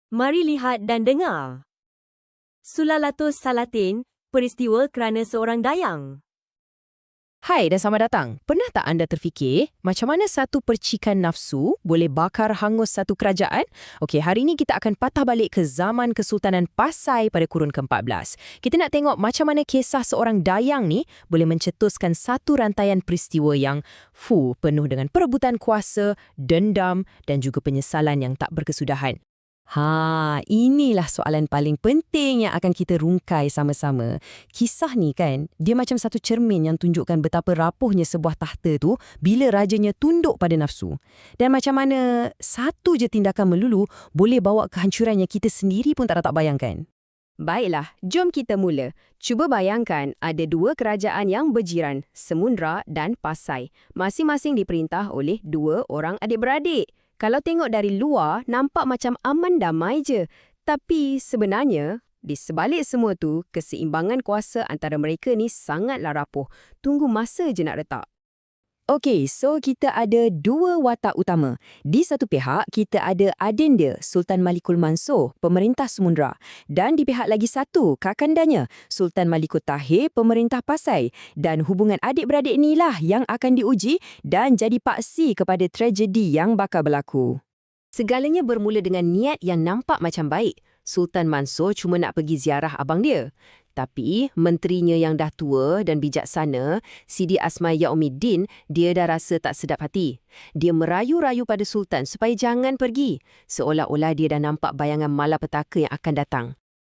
Mari lihat dan dengar. Sulalatus Salatin, peristiwa kerana seorang dayang. Hai dan selamat datang. Pernah tak anda terfikir macam mana satu percikan nafsu boleh bakar hangus satu kerajaan? Okey, hari ini kita akan patah balik ke zaman Kesultanan Pasai pada kurun ke-14. Kita nak tengok macam mana kisah seorang dayang ni boleh mencetuskan satu rantaian peristiwa yang penuh dengan perebutan kuasa, dendam dan juga penyesalan yang tak berkesudahan. Inilah soalan paling penting yang akan kita rungkai sama-sama. Kisah ni kan, dia macam satu cermin yang tunjukkan betapa rapuhnya sebuah tahta tu bila rajanya tunduk pada nafsu. Dan macam mana satu je tindakan melulu boleh bawa kehancuran yang kita sendiri pun tak bayangkan. Baiklah, jom kita mula. Cuba bayangkan ada dua kerajaan yang berjiran, Semundra dan Pasai. Masing-masing diperintah oleh dua orang adik-beradik. Kalau tengok dari luar, nampak macam aman damai je. Tapi sebenarnya, di sebalik semua tu, keseimbangan kuasa antara mereka ni sangatlah rapuh. Tunggu masa je nak retak. Okey, so kita ada dua watak utama. Di satu pihak, kita ada adenda Sultan Malikul Mansur, pemerintah Semundra. Dan di pihak lagi satu, kakandanya, Sultan Malikul Tahir, pemerintah Pasai. Dan hubungan adik-beradik inilah yang akan diuji dan jadi paksi kepada tragedi yang bakal berlaku. Segalanya bermula dengan niat yang nampak macam baik. Sultan Mansur cuma nak pergi ziarah abang dia. Tapi menterinya yang dah tua dan bijaksana, Sidi Asma Yaumiddin, dia dah rasa tak sedap hati. Dia merayu-rayu pada Sultan supaya jangan pergi. Seolah-olah dia dah nampak bayangan malapetaka yang akan datang.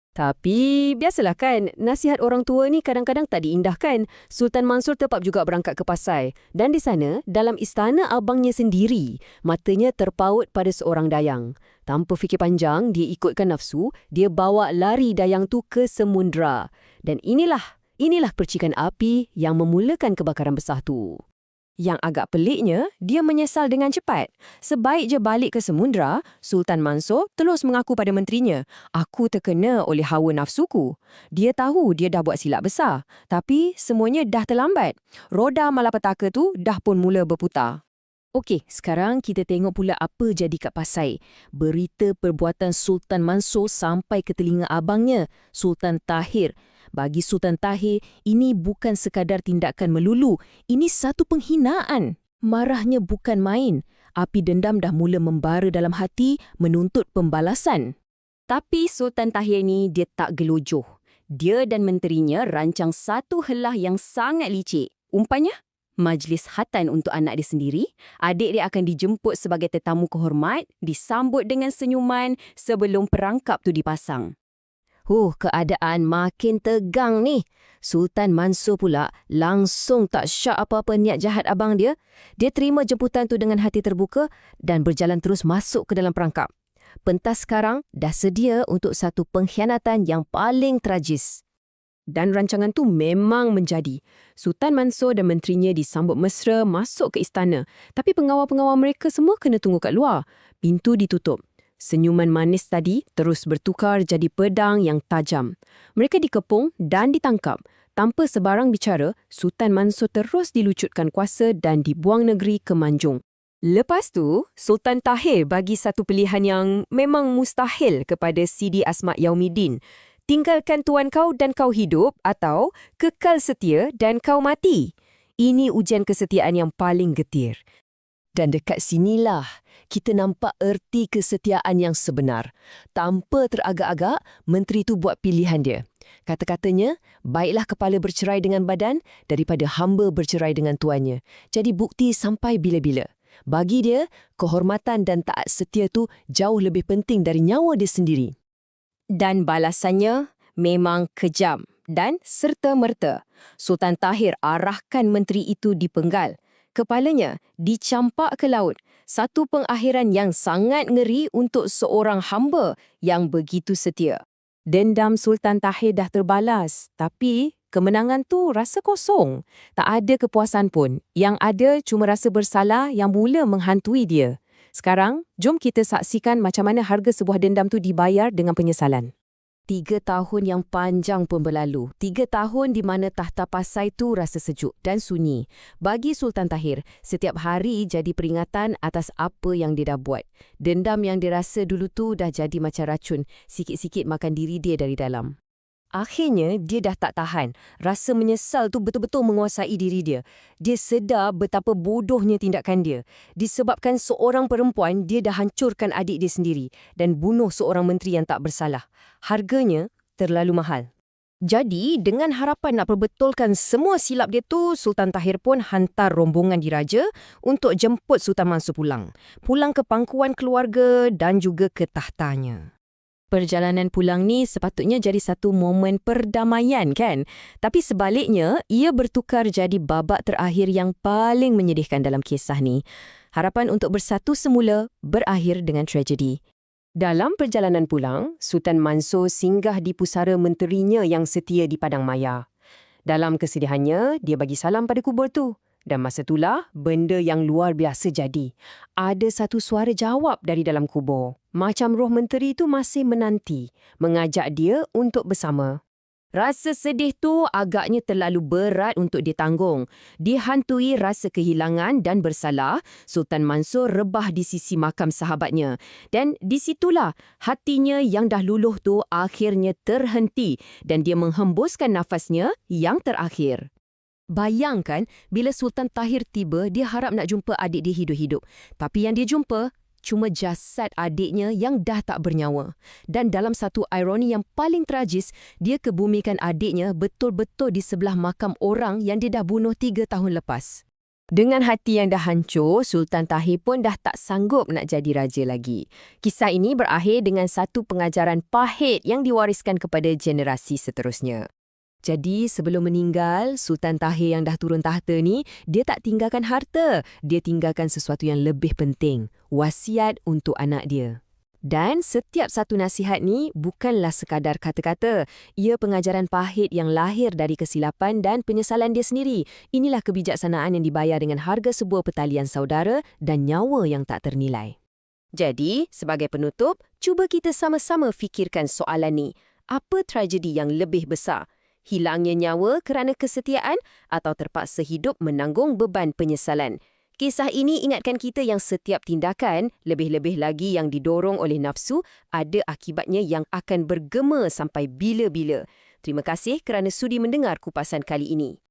Tapi biasalah kan, nasihat orang tua ni kadang-kadang tak diindahkan. Sultan Mansur tetap juga berangkat ke Pasai. Dan di sana, dalam istana abangnya sendiri, matanya terpaut pada seorang dayang. Tanpa fikir panjang, dia ikutkan nafsu, dia bawa lari dayang tu ke Semundra. Dan inilah percikan api yang memulakan kebakaran besar tu. Yang agak peliknya, dia menyesal dengan cepat. Sebaik je balik ke Semundra, Sultan Mansur terus mengaku pada menterinya, "Aku terkena oleh hawa nafsuku." Dia tahu dia dah buat silap besar, tapi semuanya dah terlambat. Roda malapetaka tu dah pun mula berputar. Okey, sekarang kita tengok pula apa jadi kat Pasai. Berita perbuatan Sultan Mansur sampai ke telinga abangnya, Sultan Tahir. Bagi Sultan Tahir, ini bukan sekadar tindakan melulu, ini satu penghinaan. Marahnya bukan main. Api dendam dah mula membara dalam hati, menuntut pembalasan. Tapi Sultan Tahir ni dia tak gelojoh. Dia dan menterinya rancang satu helah yang sangat licik. Umpanya, majlis khatan untuk anak dia sendiri. Adik dia akan dijemput sebagai tetamu kehormat, disambut dengan senyuman sebelum perangkap tu dipasang. Keadaan makin tegang ni. Sultan Mansur pula langsung tak syak apa-apa niat jahat abang dia. Dia terima jemputan tu dengan hati terbuka dan berjalan terus masuk ke dalam perangkap. Pentas sekarang dah sedia untuk satu pengkhianatan yang paling tragis. Dan rancangan tu memang menjadi. Sultan Mansur dan menterinya disambut mesra masuk ke istana. Tapi pengawal-pengawal mereka semua kena tunggu kat luar. Pintu ditutup. Senyuman manis tadi terus bertukar jadi pedang yang tajam. Mereka dikepung dan ditangkap. Tanpa sebarang bicara, Sultan Mansur terus dilucutkan kuasa dan dibuang negeri ke Manjung. Lepas tu, Sultan Tahir bagi satu pilihan yang memang mustahil kepada Sidi Asma Yaumiddin. Tinggalkan tuan kau dan kau hidup atau kekal setia dan kau mati. Ini ujian kesetiaan yang paling getir. Dan dekat sinilah kita nampak erti kesetiaan yang sebenar. Tanpa teragak-agak, menteri tu buat pilihan dia. Kata-katanya, baiklah kepala bercerai dengan badan daripada hamba bercerai dengan tuannya. Jadi bukti sampai bila-bila. Bagi dia, kehormatan dan taat setia tu jauh lebih penting dari nyawa dia sendiri. Dan balasannya memang kejam dan serta-merta. Sultan Tahir arahkan menteri itu dipenggal. Kepalanya dicampak ke laut. Satu pengakhiran yang sangat ngeri untuk seorang hamba yang begitu setia. Dendam Sultan Tahir dah terbalas, tapi kemenangan tu rasa kosong. Tak ada kepuasan pun. Yang ada cuma rasa bersalah yang mula menghantui dia. Sekarang, jom kita saksikan macam mana harga sebuah dendam tu dibayar dengan penyesalan. 3 tahun yang panjang pun berlalu. 3 tahun di mana tahta Pasai tu rasa sejuk dan sunyi. Bagi Sultan Tahir, setiap hari jadi peringatan atas apa yang dia dah buat. Dendam yang dia rasa dulu tu dah jadi macam racun, sikit-sikit makan diri dia dari dalam. Akhirnya, dia dah tak tahan. Rasa menyesal tu betul-betul menguasai diri dia. Dia sedar betapa bodohnya tindakan dia. Disebabkan seorang perempuan, dia dah hancurkan adik dia sendiri dan bunuh seorang menteri yang tak bersalah. Harganya terlalu mahal. Jadi, dengan harapan nak perbetulkan semua silap dia tu, Sultan Tahir pun hantar rombongan diraja untuk jemput Sultan Mansur pulang. Pulang ke pangkuan keluarga dan juga ke tahtanya. Perjalanan pulang ni sepatutnya jadi satu momen perdamaian kan? Tapi sebaliknya, ia bertukar jadi babak terakhir yang paling menyedihkan dalam kisah ni. Harapan untuk bersatu semula berakhir dengan tragedi. Dalam perjalanan pulang, Sultan Mansur singgah di pusara menterinya yang setia di Padang Maya. Dalam kesedihannya, dia bagi salam pada kubur tu. Dan masa itulah, benda yang luar biasa jadi. Ada satu suara jawab dari dalam kubur. Macam roh menteri itu masih menanti, mengajak dia untuk bersama. Rasa sedih tu agaknya terlalu berat untuk ditanggung. Dihantui rasa kehilangan dan bersalah, Sultan Mansur rebah di sisi makam sahabatnya. Dan di situlah hatinya yang dah luluh tu akhirnya terhenti dan dia menghembuskan nafasnya yang terakhir. Bayangkan, bila Sultan Tahir tiba, dia harap nak jumpa adik dia hidup-hidup. Tapi yang dia jumpa, cuma jasad adiknya yang dah tak bernyawa. Dan dalam satu ironi yang paling tragis, dia kebumikan adiknya betul-betul di sebelah makam orang yang dia dah bunuh 3 tahun lepas. Dengan hati yang dah hancur, Sultan Tahir pun dah tak sanggup nak jadi raja lagi. Kisah ini berakhir dengan satu pengajaran pahit yang diwariskan kepada generasi seterusnya. Jadi sebelum meninggal, Sultan Tahir yang dah turun tahta ni, dia tak tinggalkan harta. Dia tinggalkan sesuatu yang lebih penting, wasiat untuk anak dia. Dan setiap satu nasihat ni bukanlah sekadar kata-kata. Ia pengajaran pahit yang lahir dari kesilapan dan penyesalan dia sendiri. Inilah kebijaksanaan yang dibayar dengan harga sebuah pertalian saudara dan nyawa yang tak ternilai. Jadi, sebagai penutup, cuba kita sama-sama fikirkan soalan ni. Apa tragedi yang lebih besar? Hilangnya nyawa kerana kesetiaan atau terpaksa hidup menanggung beban penyesalan? Kisah ini ingatkan kita yang setiap tindakan, lebih-lebih lagi yang didorong oleh nafsu, ada akibatnya yang akan bergema sampai bila-bila. Terima kasih kerana sudi mendengar kupasan kali ini.